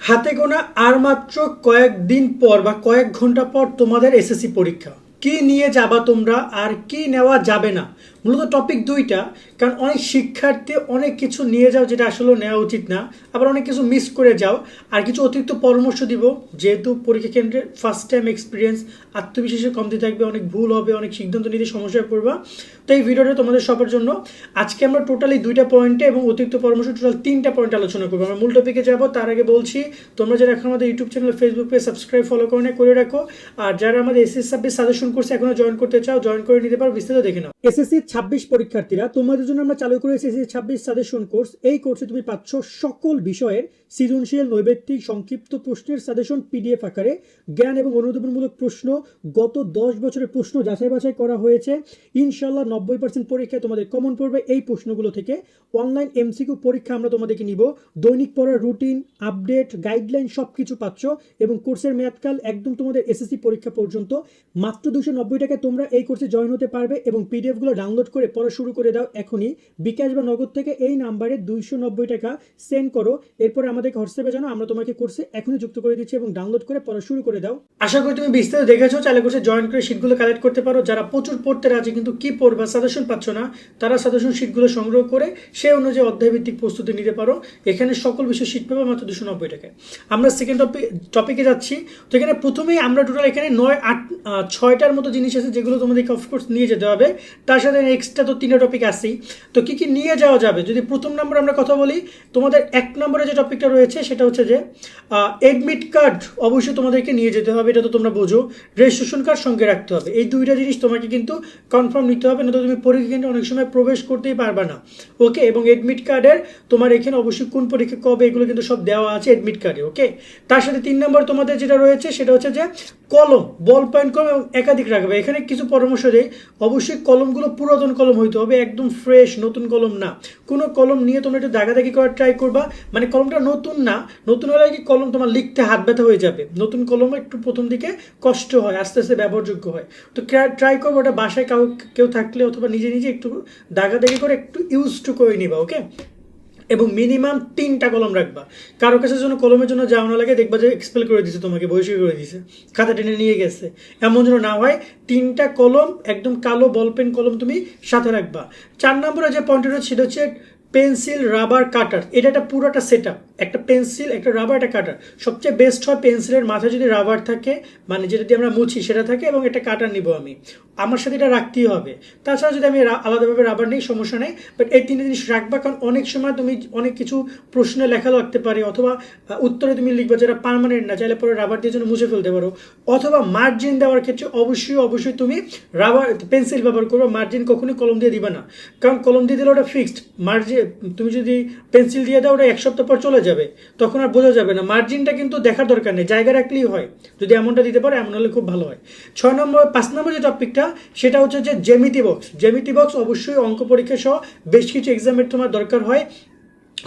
হাতে গোনা আর মাত্র কয়েকদিন পর বা কয়েক ঘন্টা পর তোমাদের এসএসসি পরীক্ষা। কি নিয়ে যাবা তোমরা আর কি নেওয়া যাবে না, মূলত টপিক দুইটা। কারণ অনেক শিক্ষার্থী অনেক কিছু নিয়ে যাও যেটা আসলে নেওয়া উচিত না, আবার অনেক কিছু মিস করে যাও। আর কিছু অতিরিক্ত পরামর্শ দিব, যেহেতু পরীক্ষা কেন্দ্রে ফার্স্ট টাইম এক্সপিরিয়েন্স, আত্মবিশ্বাসের কমতি থাকবে, অনেক ভুল হবে, অনেক সিদ্ধান্ত নিতে সমস্যায় পড়বা। তো এই ভিডিওটা তোমাদের সবার জন্য। আজকে আমরা টোটালি দুইটা পয়েন্টে এবং অতিরিক্ত পরামর্শ টোটাল তিনটা পয়েন্ট আলোচনা করবো। আমরা মূল টপিকে যাবো তার আগে বলছি, তোমরা যারা এখন আমাদের YouTube channel, Facebook page subscribe follow করে রাখো। আর যারা আমাদের এসএসসি 26 সাজেশন কোর্সে এখনো জয়েন করতে চাও, জয়েন করে নিতে পারো, বিস্তারিত দেখে নাও। এসএসসি 26 পরীক্ষার্থীরা, তোমাদের জন্য আমরা চালু করেছি এসএসসি 26 সাজেশন কোর্স। এই কোর্সে তুমি পাচ্ছ সকল বিষয়ের সৃজনশীল, নৈবেত্তিক, সংক্ষিপ্ত প্রশ্নের সাজেশন পিডিএফ আকারে, জ্ঞান এবং অনুধাবনমূলক প্রশ্ন, গত 10 বছরের প্রশ্ন যাচাই বাছাই করা হয়েছে। ইনশাল্লাহ 90% পরীক্ষায় তোমাদের কমন পড়বে এই প্রশ্নগুলো থেকে। অনলাইন এমসিকিউ পরীক্ষা আমরা তোমাদেরকে নিব, দৈনিক পড়ার রুটিন, আপডেট, গাইডলাইন সব কিছু পাচ্ছ। এবং কোর্সের মেয়াদকাল একদম তোমাদের এসএসসি পরীক্ষা পর্যন্ত। মাত্র 290 টাকায় তোমরা এই কোর্সে জয়েন হতে পারবে এবং পিডিএফগুলো ডাউনলোড করে পড়া শুরু করে দাও এখনই। বিকাশ বা নগদ থেকে এই নাম্বারে 290 টাকা সেন্ড করো, এরপরে আমাদেরকে হোয়াটসঅ্যাপে জানাও, আমরা তোমাকে কোর্সে এখনই যুক্ত করে দিচ্ছি এবং ডাউনলোড করে পড়া শুরু করে দাও। আশা করি তুমি বিস্তারিত দেখেছো, চাইলে কোর্সে জয়েন করে শীটগুলো কালেক্ট করতে পারো। যারা প্রচুর পড়তে রাজি কিন্তু কি পড়বা সাজেশন পাচ্ছ না, তারা সাজেশন শীটগুলো সংগ্রহ করে সেই অনুযায়ী অধ্যায়ভিত্তিক প্রস্তুতি নিতে পারো। এখানে সকল বিষয় শীট পাবে মাত্র 290 টাকায়। আমরা সেকেন্ড টপিকে যাচ্ছি। তো এখানে প্রথমেই আমরা টোটাল এখানে 6টার মতো জিনিস আছে যেগুলো তোমাদেরকে অফকোর্স নিয়ে যেতে হবে। তার সাথে এক্সট্রা তো 3টা টপিক আসেই। তো কি কি নিয়ে যাওয়া যাবে, যদি প্রথম নম্বর আমরা কথা বলি, তোমাদের 1 নম্বরে যে টপিকটা রয়েছে সেটা হচ্ছে যে এডমিট কার্ড অবশ্যই তোমাদেরকে নিয়ে যেতে হবে, এটা তো তোমরা বোঝো। রেজিস্ট্রেশন কার্ড সঙ্গে রাখতে হবে, এই দুইটা জিনিস তোমাকে কিন্তু কনফার্ম নিতে হবে, না তো তুমি পরীক্ষা কেন্দ্রে অনেক সময় প্রবেশ করতেই পারবে না। ওকে, এবং এডমিট কার্ডের তোমার এখানে অবশ্যই কোন পরীক্ষা কবে এগুলো কিন্তু সব দেওয়া আছে এডমিট কার্ডে। ওকে, তার সাথে 3 নম্বর তোমাদের যেটা রয়েছে সেটা হচ্ছে যে কলম, বল পয়েন্ট কলম এবং একাধিক রাখবে। এখানে কিছু পরামর্শ দেয়, অবশ্যই কলমগুলো পুরাতন কলম হইতে হবে, একদম ফ্রেশ, নতুন কলম না। কোনো কলম নিয়ে তোমরা একটু দাগাদাগি করার ট্রাই করবা, মানে কলমটা নতুন না, নতুন হলে কি কলম তোমার লিখতে হাত ব্যথা হয়ে যাবে। নতুন কলম একটু প্রথম দিকে কষ্ট হয়, আস্তে আস্তে ব্যবহারযোগ্য হয়। তো ট্রাই করবো ওটা বাসায় কেউ থাকলে অথবা নিজে নিজে একটু দাগাদাগি করে একটু ইউজ টু করে নিবা। ওকে, এবং মিনিমাম 3টা কলম রাখবা। কারো কাছে যেন কলমের জন্য যাওয়া না লাগে, দেখবা যে এক্সপেল করে দিছে, তোমাকে বহিষ্কার করে দিছে, খাতা টেনে নিয়ে গেছে, এমন যেন না হয়। 3টা কলম একদম কালো বল পেন কলম তুমি সাথে রাখবা। 4 নম্বরে যে পয়েন্টটা সেটা হচ্ছে পেন্সিল, রাবার, কাটার। এটা একটা পুরোটা সেট আপ, একটা পেন্সিল, একটা রাবার, একটা কাটার। সবচেয়ে বেস্ট হয় পেন্সিলের মাথায় যদি রাবার থাকে, মানে যেটা দিয়ে আমরা মুছি সেটা থাকে, এবং একটা কাটার নিব আমি, আমার সাথে এটা রাখতেই হবে। তাছাড়া যদি আমি আলাদাভাবে রাবার নেই সমস্যা নেই, বাট এই 3টে জিনিস রাখবা। কারণ অনেক সময় তুমি অনেক কিছু প্রশ্নে লেখা রাখতে পারে, অথবা উত্তরে তুমি লিখবা যেটা পার্মানেন্ট না, চাইলে পরে রাবার দিয়ে জন্য মুছে ফেলতে পারো। অথবা মার্জিন দেওয়ার ক্ষেত্রে অবশ্যই তুমি রাবার পেন্সিল ব্যবহার করবো, মার্জিন কখনোই কলম দিয়ে দিবা না। কারণ কলম দিয়ে দিলে ওটা ফিক্সড, মার্জিন তুমি যদি পেন্সিল দিয়ে দাও ওটা 1 সপ্তাহ পর চলে যাবে, তখন আর বোঝা যাবে না। মার্জিনটা কিন্তু দেখার দরকার নেই, জায়গা রাখলেই হয়। যদি এমনটা দিতে পারো, এমন হলে খুব ভালো হয়। 5 নম্বর যে টপিকটা সেটা হচ্ছে যে জ্যামিতি বক্স। জ্যামিতি বক্স অবশ্যই অঙ্ক পরীক্ষা সহ বেশ কিছু এক্সামের তোমার দরকার হয়,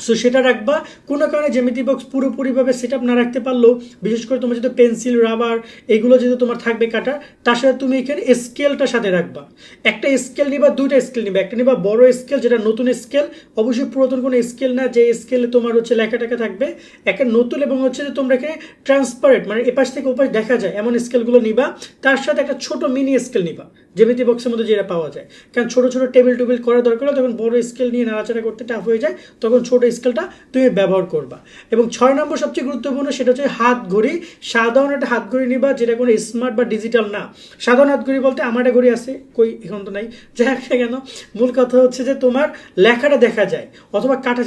সো সেটা রাখবা। কোনো কারণে জ্যামিতি বক্স পুরোপুরিভাবে সেট আপ না রাখতে পারলেও, বিশেষ করে তোমার যেহেতু পেন্সিল, রাবার এগুলো যেহেতু তোমার থাকবে কাটা, তার সাথে তুমি এখানে স্কেলটা সাথে রাখবা। একটা স্কেল নিবা, 2টা স্কেল নিবা। একটা নিবা বড় স্কেল, যেটা নতুন স্কেল, অবশ্যই পুরাতন কোনো স্কেল না, যে স্কেলে তোমার হচ্ছে লেখা টাকা থাকবে। একটা নতুন এবং হচ্ছে যে তোমরা এখানে ট্রান্সপারেন্ট, মানে এপাশ থেকে ওপাশ দেখা যায় এমন স্কেলগুলো নিবা। তার সাথে একটা ছোট মিনি স্কেল নিবা, জ্যামিতি বক্সের মধ্যে যেটা পাওয়া যায়। কারণ ছোট ছোট টেবিল করার দরকার হয়, তখন বড় স্কেল নিয়ে নাড়াচাড়া করতে টাফ হয়ে যায়, তখন ছোট স্কেলটা তুমি ব্যবহার করবা। এবং 6 নম্বর সবচেয়ে গুরুত্বপূর্ণ, সেটা হচ্ছে হাত ঘড়ি। সাধারণ একটা হাত ঘড়ি নিবা, যেটা কোনো স্মার্ট বা ডিজিটাল না। সাধারণ হাত ঘড়ি বলতে আমার একটা ঘড়ি আছে, কই এখন তো নাই, যাই কেন, মূল কথা হচ্ছে যে তোমার লেখাটা দেখা যায়। অথবা কাটা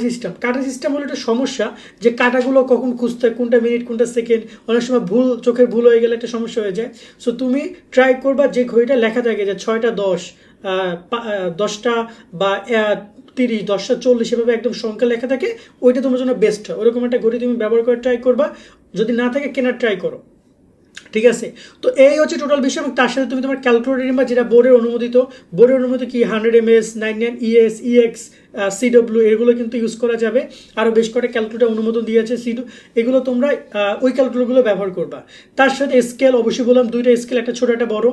সিস্টেম হলো একটা সমস্যা, যে কাটাগুলো কখন খুঁজতে, কোনটা মিনিট কোনটা সেকেন্ড, অনেক সময় চোখের ভুল হয়ে গেলে একটা সমস্যা হয়ে যায়। সো তুমি ট্রাই করবা যে ঘড়িটা লেখা থাকে যে 6টা 10, 10টা বা 30, 10টা 40, এভাবে একদম সংখ্যা লেখা থাকে, ওইটা তোমার জন্য বেস্ট হয়। ওরকম একটা ঘড়ি তুমি ব্যবহার করে ট্রাই করবা, যদি না থাকে কেনার ট্রাই করো। ঠিক আছে, তো এই হচ্ছে টোটাল বিষয়। এবং তার সাথে তুমি তোমার ক্যালকুলেটর নিবা, যেটা বোর্ডের অনুমোদিত কি 100 ms, 99 ES, EX, সিডব্লিউ এগুলো কিন্তু ইউজ করা যাবে। আরও বেশ কয়েকটা ক্যালকুলেটর অনুমোদন দিয়েছে এগুলো তোমরা ওই ক্যালকুলেটরগুলো ব্যবহার করবা। তার সাথে স্কেল অবশ্যই বললাম, দুইটা স্কেল, একটা ছোট একটা বড়।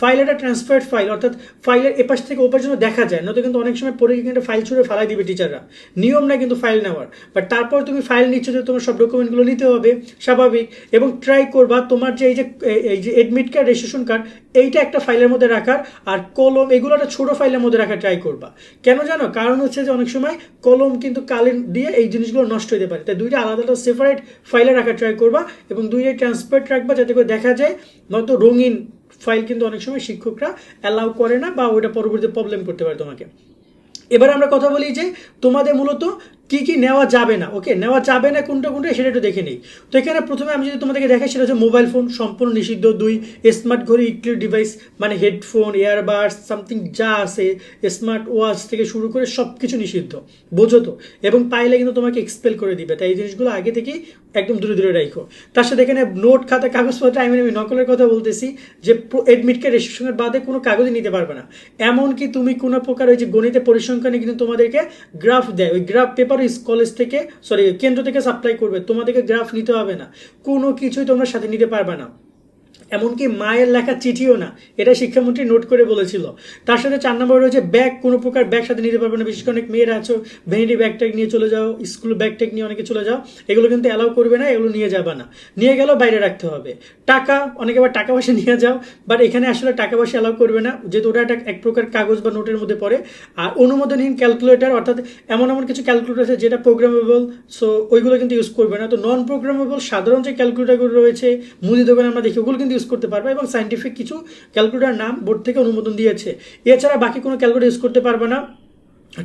ফাইল একটা ট্রান্সফার্ড ফাইল, অর্থাৎ ফাইলের এপাশ থেকে ওপাশ জন্য দেখা যায়, নয়তো কিন্তু অনেক সময় পরে কিন্তু ফাইল ছুড়ে ফেলাই দিবে টিচাররা। নিয়ম না কিন্তু ফাইল নেওয়ার, বাট তারপর তুমি ফাইল নিচ্ছ যে তোমার সব ডকুমেন্টগুলো নিতে হবে, স্বাভাবিক। এবং ট্রাই করবা তোমার যে এই যে এডমিট কার্ড, রেজিস্ট্রেশন কার্ড, এইটা একটা ফাইলের মধ্যে রাখার, আর কলম এগুলো একটা ছোট ফাইলের মধ্যে রাখার ট্রাই করবা। কেন জানো? কারণ হচ্ছে যে অনেক সময় কলম কিন্তু কালি দিয়ে এই জিনিসগুলো নষ্ট হতে পারে, তাই দুইটা আলাদা আলাদা সেপারেট ফাইলে রাখার ট্রাই করবা এবং দুইটাই ট্রান্সপারেন্ট রাখবা যাতে করে দেখা যায়, নয়তো রঙিন ফাইল কিন্তু অনেক সময় শিক্ষকরা অ্যালাউ করে না, বা ওইটা পরবর্তীতে প্রবলেম করতে পারে তোমাকে। এবার আমরা কথা বলি যে তোমাদের মূলত কি কি নেওয়া যাবে না। ওকে, নেওয়া যাবে না কোনটা কোনটা সেটা একটু দেখে নিই। তো এখানে প্রথমে আমি যদি তোমাদেরকে দেখাই সেটা হচ্ছে মোবাইল ফোন সম্পূর্ণ নিষিদ্ধ। 2, স্মার্ট ঘড়ি, ইলেকট্রিক ডিভাইস মানে হেডফোন, ইয়ারবাডস, সামথিং যা আছে, স্মার্ট ওয়াচ থেকে শুরু করে সব কিছু নিষিদ্ধ, বোঝো তো। এবং পাইলে কিন্তু তোমাকে এক্সপেল করে দিবে, তাই এই জিনিসগুলো আগে থেকেই একদম দূরে দূরে রাখো। তার সাথে এখানে নোট খাতা কাগজপত্র, আমি নকলের কথা বলতেছি, যে এডমিট কার্ড রেজিস্ট্রেশনের বাদে কোনো কাগজই নিতে পারবে না। এমনকি তুমি কোনো প্রকার ওই যে গণিতে পরিসংখ্যানে কিন্তু তোমাদেরকে গ্রাফ দেয়, ওই গ্রাফ পেপার কলেজ থেকে কেন্দ্র থেকে সাপ্লাই করবে, তোমাদেরকে গ্রাফ নিতে হবে না, কোনো কিছুই তোমরা সাথে নিতে পারবে না। এমনকি মায়ের লেখা চিঠিও না, এটা শিক্ষামন্ত্রী নোট করে বলেছিল। তার সাথে 4 নম্বর রয়েছে ব্যাগ, কোনো প্রকার ব্যাগ সাথে নিতে পারবে না। বিশেষ করে অনেক মেয়েরা আছো, ভ্যানিটি ব্যাগ ট্যাগ নিয়ে চলে যাও, স্কুল ব্যাগ ট্যাগ নিয়ে অনেকে চলে যাও, এগুলো কিন্তু অ্যালাউ করবে না, এগুলো নিয়ে যাবে না, নিয়ে গেলেও বাইরে রাখতে হবে। টাকা, অনেকে আবার টাকা পয়সা নিয়ে যাও, বাট এখানে আসলে টাকা পয়সা অ্যালাউ করবে না, যেহেতু ওটা এক প্রকার কাগজ বা নোটের মধ্যে পড়ে। আর অনুমোদনহীন ক্যালকুলেটর, অর্থাৎ এমন কিছু ক্যালকুলেটর আছে যেটা প্রোগ্রামেবল, সো ওইগুলো কিন্তু ইউজ করবে না। তো নন প্রোগ্রামেবল সাধারণ যে ক্যালকুলেটরগুলো রয়েছে মুদি দোকানে আমরা দেখি, ওগুলো কিন্তু ইউজ করতে পারবে, এবং সাইন্টিফিক কিছু ক্যালকুলেটর নাম বোর্ড থেকে অনুমোদন দিয়েছে। এছাড়া বাকি কোনো ক্যালকুলেটর ইউজ করতে পারবে না।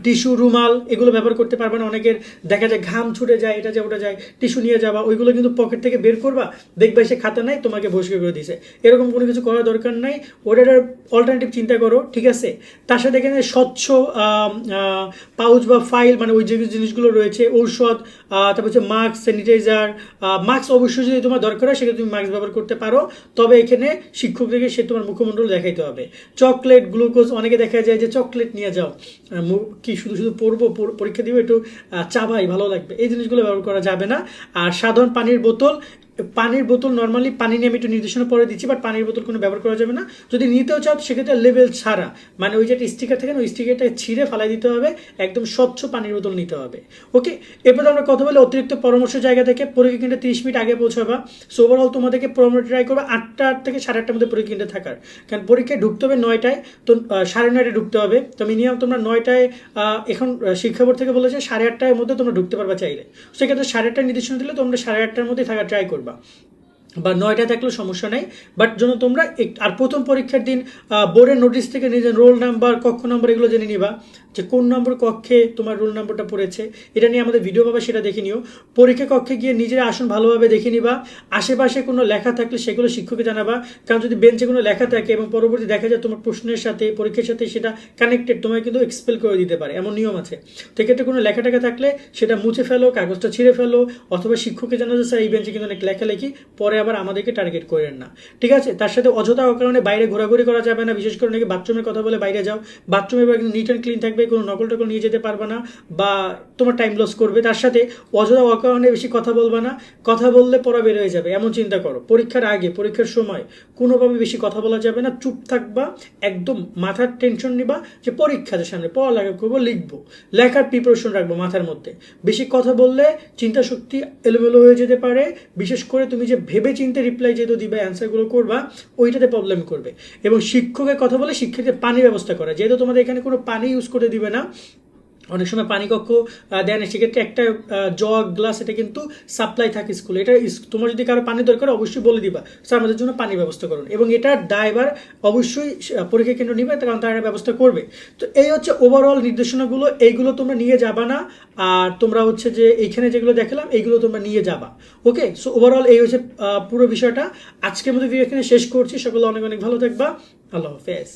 টিস্যু, রুমাল এগুলো ব্যবহার করতে পারবে না। অনেকের দেখা যায় ঘাম ছুটে যায়, এটা যায় ওটা যায়, টিস্যু নিয়ে যাবা, ওইগুলো কিন্তু পকেট থেকে বের করবা, দেখবা সে খাতা নাই, তোমাকে বহিষ্কার করে দিয়েছে, এরকম কোনো কিছু করার দরকার নাই। ওটার অল্টারনেটিভ চিন্তা করো, ঠিক আছে। তার সাথে এখানে স্বচ্ছ পাউচ বা ফাইল মানে ওই যে জিনিসগুলো রয়েছে, ঔষধ, তারপর হচ্ছে মাস্ক, স্যানিটাইজার। মাস্ক অবশ্যই যদি তোমার দরকার হয় সেক্ষেত্রে তুমি মাস্ক ব্যবহার করতে পারো, তবে এখানে শিক্ষকদেরকে সে তোমার মুখমণ্ডল দেখাইতে হবে। চকলেট, গ্লুকোজ, অনেকে দেখা যায় যে চকলেট নিয়ে যাও, কি শুধু শুধু পড়বো, পরীক্ষা দিব, একটু চাবাই, ভালো লাগবে, এই জিনিসগুলো ব্যবহার করা যাবে না। আর সাধারণ পানির বোতল নর্মালি পানি নিয়ে আমি একটু নির্দেশনা পরে দিচ্ছি, বাট পানির বোতল কোনো ব্যবহার করা যাবে না। যদি নিতেও চাও সেক্ষেত্রে লেভেল ছাড়া, মানে ওই যে একটা স্টিকার থাকে না, ওই স্টিকারটা ছিঁড়ে ফালাই দিতে হবে, একদম স্বচ্ছ পানির বোতল নিতে হবে। ওকে, এরপর আমরা কথা বলি অতিরিক্ত পরামর্শ জায়গা থেকে। পরীক্ষা কেন্দ্রে 30 মিনিট আগে পৌঁছাবা। সো ওভারঅল তোমাদেরকে পরামর্শ ট্রাই করবে 8টা থেকে 8:30টার মধ্যে পরীক্ষা কেন্দ্রে থাকার, কারণ পরীক্ষায় ঢুকতে হবে 9টায়, তো 9:30টায় ঢুকতে হবে। তো মিনিমাম তোমরা 9টায়, এখন শিক্ষা বোর্ড থেকে বলেছে 8:30টার মধ্যে তোমরা ঢুকতে পারবা চাইলে, সেক্ষেত্রে 8:30টার নির্দেশনা দিলে তোমরা 8:30টার মধ্যে থাকার ট্রাই করবা, বা 9টায় থাকলেও সমস্যা নেই। বাট জন্য তোমরা আর প্রথম পরীক্ষার দিন বোর্ডের নোটিশ থেকে নিজের রোল নাম্বার, কক্ষ নাম্বার এগুলো জেনে নিবা, যে কোন নম্বর কক্ষে তোমার রোল নাম্বারটা পড়েছে। এটা নিয়ে আমাদের ভিডিও পাবা, সেটা দেখে নিও। পরীক্ষা কক্ষে গিয়ে নিজের আসন ভালোভাবে দেখে নিবা। আশেপাশে কোনো লেখা থাকলে সেগুলো শিক্ষককে জানাবা, কারণ যদি বেঞ্চে কোনো লেখা থাকে এবং পরবর্তী দেখা যায় তোমার প্রশ্নের সাথে পরীক্ষার সাথে সেটা কানেক্টেড, তোমায় কিন্তু এক্সপেল করে দিতে পারে, এমন নিয়ম আছে। তো এক্ষেত্রে কোনো লেখা টাকা থাকলে সেটা মুছে ফেলো, কাগজটা ছিঁড়ে ফেলো, অথবা শিক্ষককে জানা যে স্যার এই বেঞ্চে কিন্তু অনেক লেখালেখি, পরে আবার আমাদেরকে টার্গেট করেন না, ঠিক আছে। তার সাথে অযথা কারণে বাইরে ঘোরাঘুরি করা যাবে না, বিশেষ করে নাকি বাথরুমের কথা বলে বাইরে যাও, বাথরুমে কিন্তু নিট অ্যান্ড ক্লিন থাকবে, কোনো নকল টকল নিয়ে যেতে পারবে না, বা তোমার টাইম লস করবে। তার সাথে অযথা অকারণে বেশি কথা বলবা না, কথা বললে পড়া বের হয়ে যাবে, এমন চিন্তা করো। পরীক্ষার আগে, পরীক্ষার সময় কোনোভাবে বেশি কথা বলা যাবে না, চুপ থাকবা, একদম মাথার টেনশন নিবা যে পরীক্ষার সামনে পড়ালেখা করবো, লিখবো, লেখার প্রিপারেশন রাখবো মাথার মধ্যে। বেশি কথা বললে চিন্তা শক্তি এলোমেলো হয়ে যেতে পারে, বিশেষ করে তুমি যে ভেবে চিন্তে রিপ্লাই যেহেতু দিবা, অ্যান্সারগুলো করবা, ওইটাতে প্রবলেম করবে। এবং শিক্ষকের কথা বলে শিক্ষকের পানির ব্যবস্থা করা, যেহেতু তোমাদের এখানে কোনো পানি ইউজ করে দিবে না, অনেক সময় পানি কক্ষ দেয় না, সেক্ষেত্রে একটা জগ, গ্লাস এটা কিন্তু সাপ্লাই থাকে স্কুলে। এটা তোমার যদি কারো পানি দরকার অবশ্যই বলে দিবা, স্যার আমাদের জন্য পানির ব্যবস্থা করুন, এবং এটার দায়ভার অবশ্যই পরীক্ষা কেন্দ্র নিবে, কারণ তারা ব্যবস্থা করবে। তো এই হচ্ছে ওভারঅল নির্দেশনাগুলো, এইগুলো তোমরা নিয়ে যাবা না, আর তোমরা হচ্ছে যে এইখানে যেগুলো দেখালাম এইগুলো তোমরা নিয়ে যাবা। ওকে, সো ওভারঅল এই হচ্ছে পুরো বিষয়টা। আজকের মধ্যে ভিডিও এখানে শেষ করছি। সকলে অনেক অনেক ভালো থাকবা, আল্লাহ হাফেজ।